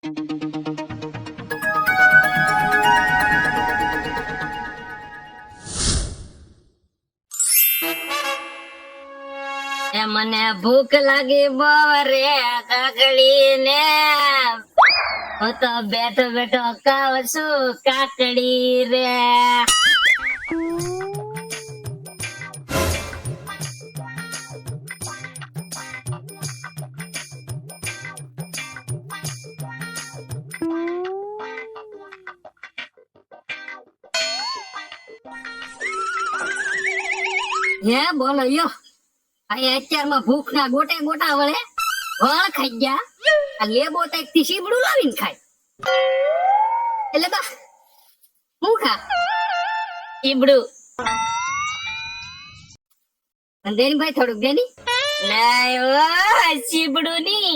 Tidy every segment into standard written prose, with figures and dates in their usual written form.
મને ભૂખ લાગી બહુ રે કાકડી ને હું તો બેઠો બેઠો ખાવ છું કાકડી રે. હે બોલો યો અહીંયા અત્યારમાં ભૂખ ના ગોટે ગોટા વળે વળ ખાઈ ગયા. આ લેબો તો એક થી સીબડું લાવીને ખાય એટલે બા હું ખા સીબડું દેની ભાઈ થોડુંક દેની નહીં સીબડું ની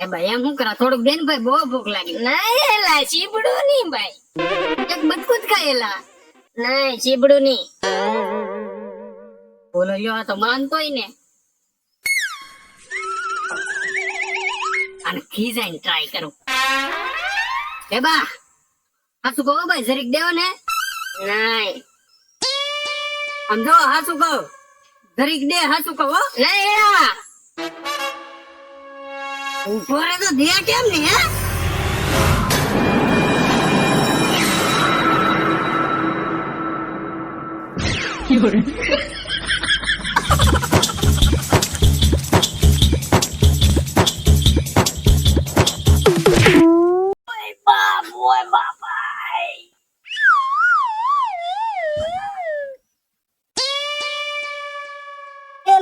એ ભાઈ એમ શું કરા થોડુંક દેની ભાઈ બહુ ભૂખ લાગી. નહીં એલા સીબડું ની ભાઈ એક બટકું જ ખાયેલા નહીં સીબડું ની. બોલો યો તો માનતોય ને અને ખીજાઈને ટ્રાય કરું. એ બા હાસુ કહો ભાઈ જરીક દેવો ને. નહીં સમજો હાસુ કહો જરીક દે હાસુ કહો નહીં ઉભો રે તો દે કેમ ને હે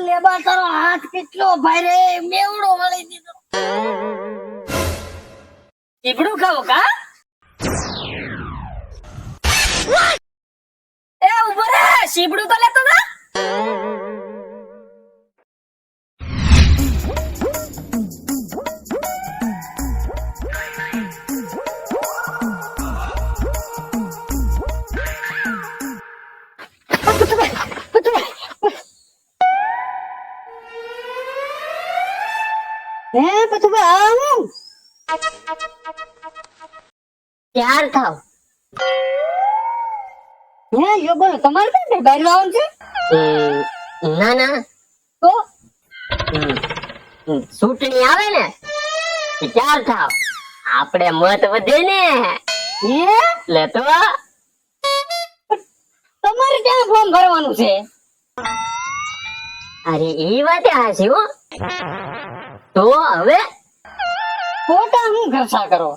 લેબા તારો હાથ કેટલો ભાઈ રે મેવડો વળી દીધો. સીબડું ખાવ કા એ ઉભો રે સીબડું તો લેતો ના. પછી આવું ત્યાર થાવ હે યો બોલો તમારે ક્યાં બહાર આવવાનું છે. ના ના તો ચૂંટણી આવે ને ત્યાર થાવ આપણે મત વધે ને એટલે તો તમારે ક્યાં ફોર્મ ભરવાનું છે. અરે એ વાત હાચી હો તો હવે ખોટા હું ખર્ચા કરો.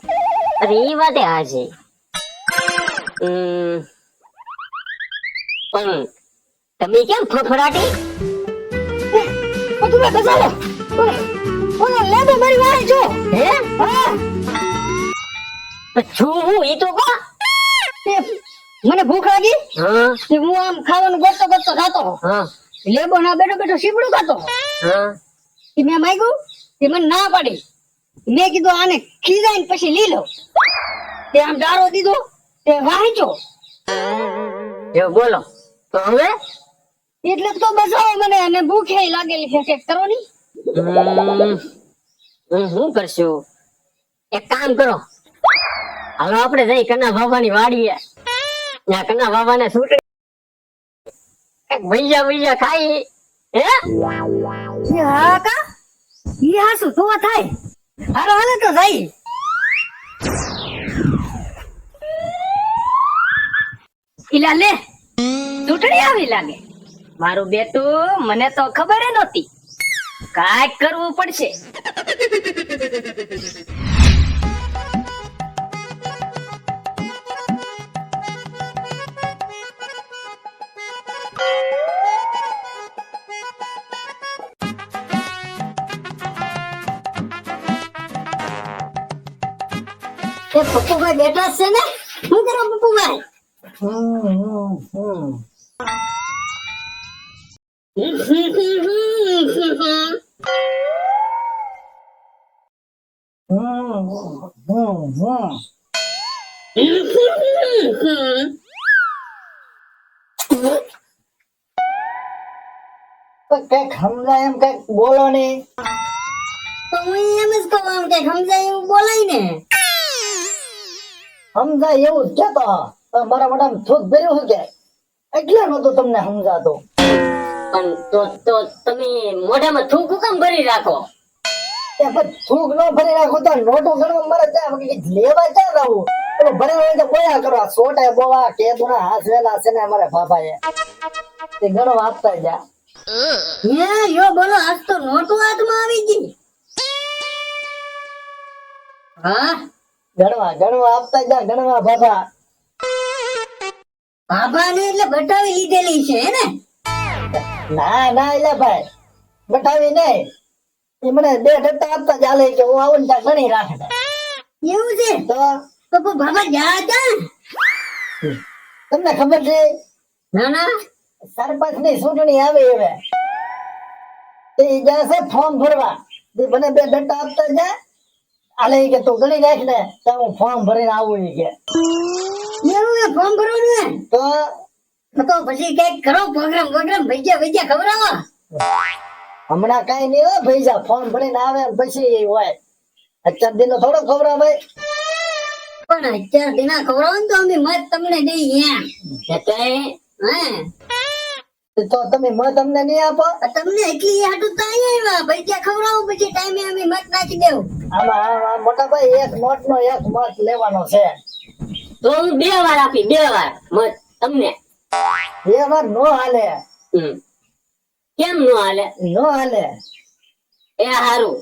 અરે એ વાત હાચી પણ તમે કેમ ફફડાટી તમે બસાલો ઓલો લેબો મારી વાળી છો હે હા છું હું ઈ તો કો મને ભૂખ લાગી હા તે હું આમ ખાવાનું ગોતતો ગોતતો જાતો હા લેબો ના બેઠો બેઠો સીબડું ખાતો હા કે મેં માંગ્યું તે મને ના પાડી. મેં કીધું આને ખીજાઈને પછી લઈ લો તે આમ ડારો દીધો તે વાંચો એવું બોલો તો હવે એટલે તો બચાવો મને અને ભૂખે લાગેલી છે ચેક કરો ની. હું કરશું એક કામ કરો હાલો આપણે જઈ કના બાબાની વાડીએ ત્યાં કના બાબાને છૂટે એક ભૈયા ખાઈ હે હા કા ઈ હાસુ તો થાય હાલો હાલે તો જાય. ઈલા લે ચૂંટણી આવી લાગે મારું બેટું મને તો ખબર નહોતી કાંઈક કરવું પડશે. પપ્પુભાઈ બેઠા છે ને શું કરો પપ્પુભાઈ. કઈક સમજાય એમ કઈક બોલો ને તો હું એમ જ કહું કઈક સમજાય ને સમજાય એવું જ કેતો મારા મોઢામાં થૂક ભર્યું છે કે એટલે નતું તમને સમજાતું. પણ તો તમે મોઢામાં થૂક કેમ ભરી રાખો? એ પણ થૂક ન ભરી રાખું તો નોટો ગણવા મારે ત્યાં લેવા ક્યાં રહું? પેલો ભર્યા હોય તો બોયા કરવા સોટે બોવા કે દુના હાથ વેલા છે ને અમારે બાપાએ તે ગણવા આપતા જા. હે યો બોલો આજ તો નોટો હાથમાં આવી ગઈ. હા ગણવા આપતા જા ગણવા બાપા. બાબાને એટલે બટાવી લીધેલી છે હે ને? ના એટલે ભાઈ બતાવી નહીં. એ મને 2 ટટ્ટા આપતા ચાલે કે હું આવું ને ત્યાં ગણી રાખે. એવું છે તો તો બાબા જા જા. તમને ખબર છે ના સરપંચ ની ચૂંટણી આવે હવે તે જાય છે ફોર્મ ભરવા. તે મને 2 ટટ્ટા આપતા જા આલે કે તું ગણી રાખ ને તો હું ફોર્મ ભરીને આવું ઈ કે. એવું એ ફોર્મ ભરવાનું હે? તો પછી કઈક કરો પ્રોગ્રામ ભૈયા ખવડાવો. હમણાં કઈ નહીં હોય ભૈજા ફોર્મ ભરીને આવે ને પછી હોય. અત્યાર દિન થોડો ખવડાવે. પણ અત્યાર દિના ખવડાવો ને તો અમે મત તમને દઈએ એમ. તો તમે મત અમને નહીં આપો? તમને એટલી હાટું તો અહીંયા ભૈયા ખવડાવો પછી ટાઈમે અમે મત નાખી દેવું. આમાં મોટા ભાઈ એક નોટ નો એક મત લેવાનો છે. તો હું 2 વાર આપી 2 વાર મત તમને. 2 વાર નો હાલે. કેમ નો હાલે? નો હાલે. એ હારું.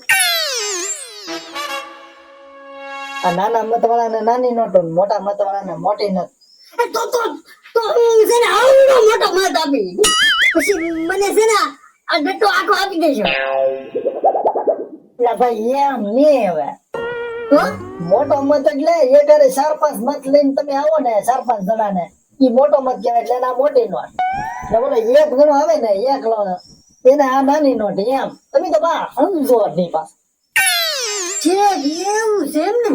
આ નાના મત વાળાને નાની નોટો મોટા મત વાળાને મોટી નોટ. તો હું છે ને આવડો મોટો મત આપી પછી મને છે ને આ ડટ્ટો આખો આપી દેજો. ભાઈ એમ નહીં હવે. તો મોટો મત એટલે એક હારે 4-5 મત લઈને તમે આવો ને 4-5 જણા ને ઈ મોટો મત કહેવાય એટલે આ મોટી નોટ. એટલે બોલે એક ગણો આવે ને એક એને આ નાની નોટ એમ. તમે તો બા સમજો નહીં પાસ છે એવું છે એમ ને?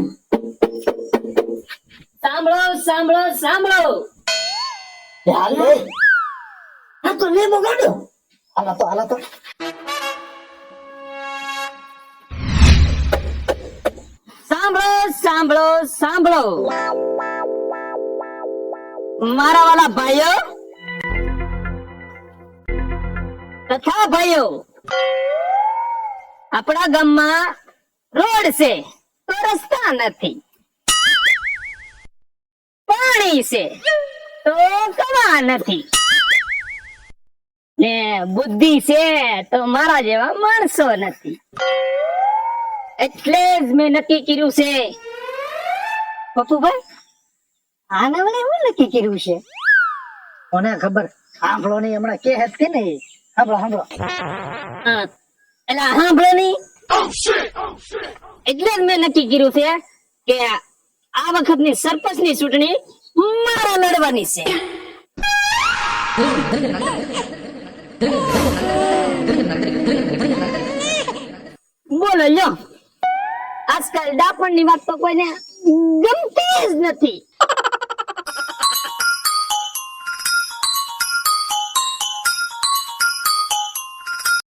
સાંભળો હાલ લે. આ તો લેબો ગાડો. હાલો તો સાંભળો મારા વાલા ભાઈઓ તથા ભાઈઓ, આપણા ગામમાં રોડ છે તો રસ્તા નથી, પાણી છે તો કવા નથી, ને બુદ્ધિ છે તો મારા જેવા માણસો નથી. એટલે જ મેં નક્કી કર્યું છે. પપ્પુભાઈ આના વડે હું નક્કી કર્યું છે? કોને ખબર? સાંભળો નહીં હમણાં કે હતી ને. સાંભળો એટલે સાંભળો નહીં એટલે જ મેં નક્કી કર્યું છે કે આ વખતની સરપંચની ચૂંટણી મારા લડવાની છે. બોલો લ્યો, આજકાલ ડાપણની વાત તો કોઈને ગમતી જ નથી.